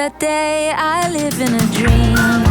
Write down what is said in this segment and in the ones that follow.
that day I live in a dream.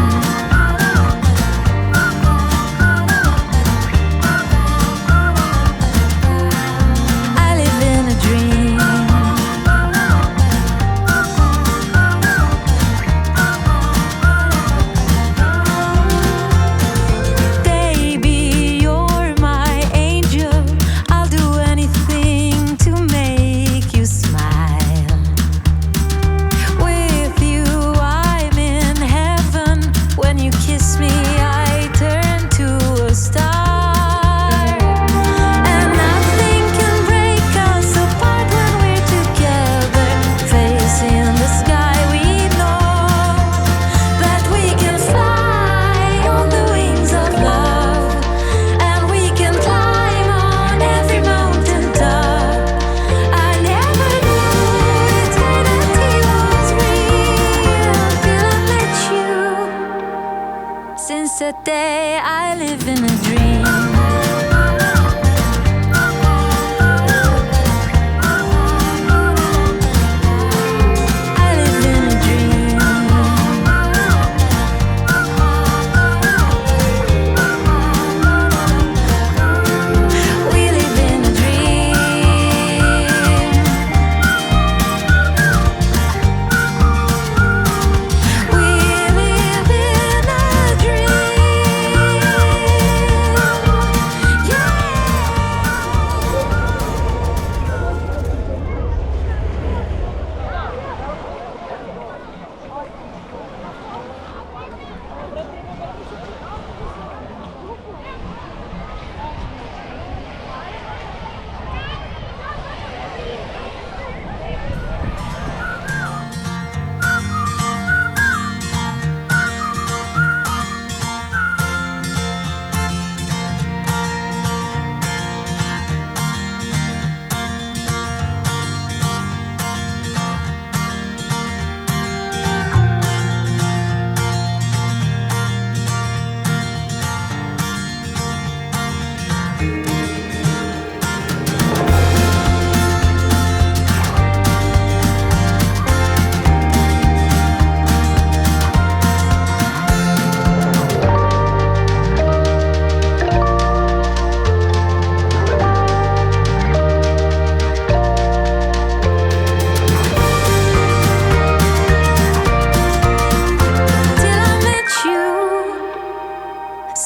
That day I live in a dream.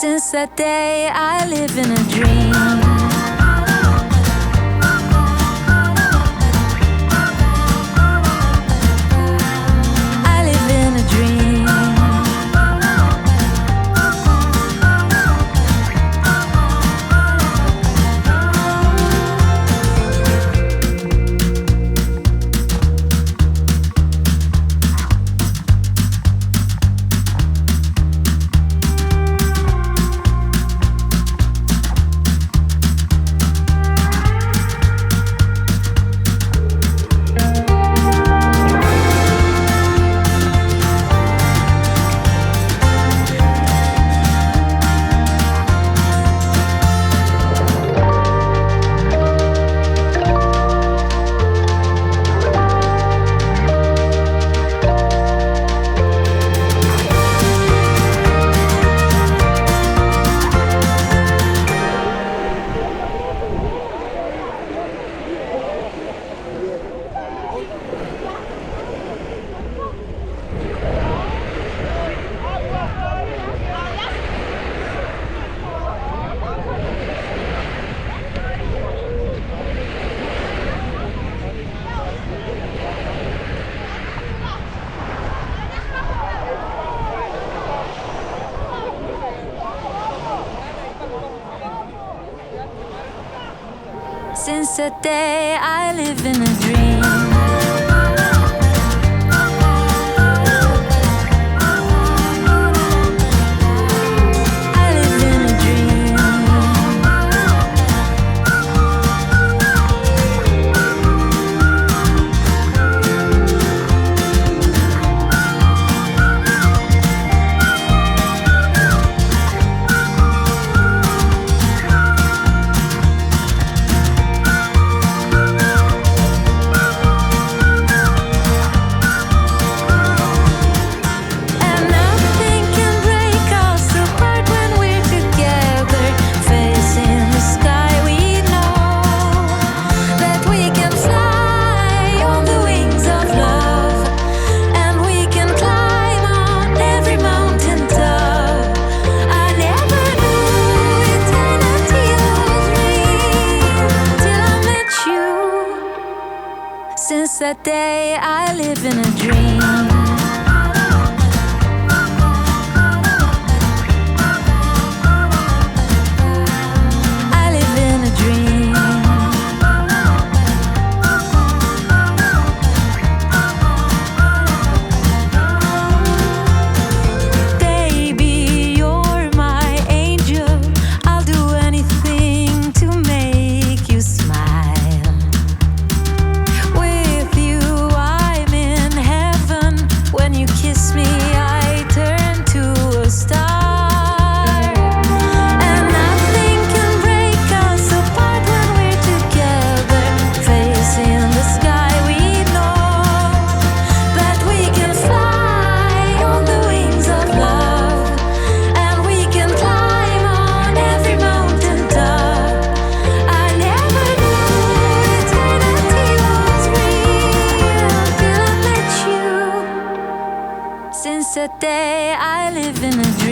Since that day I live in a dream. Since that day I live in a dream. that day I live in a dream. I live in a dream. Baby, you're my angel. I'll do anything to make you smile. With you I'm in heaven. When you kiss me I turn to a star. And nothing can break us apart when we're together. Facing the sky we know that we can fly on the wings of love. And we can climb on every mountain top. I never knew eternity was real till I met you. Since that day I live in a dream.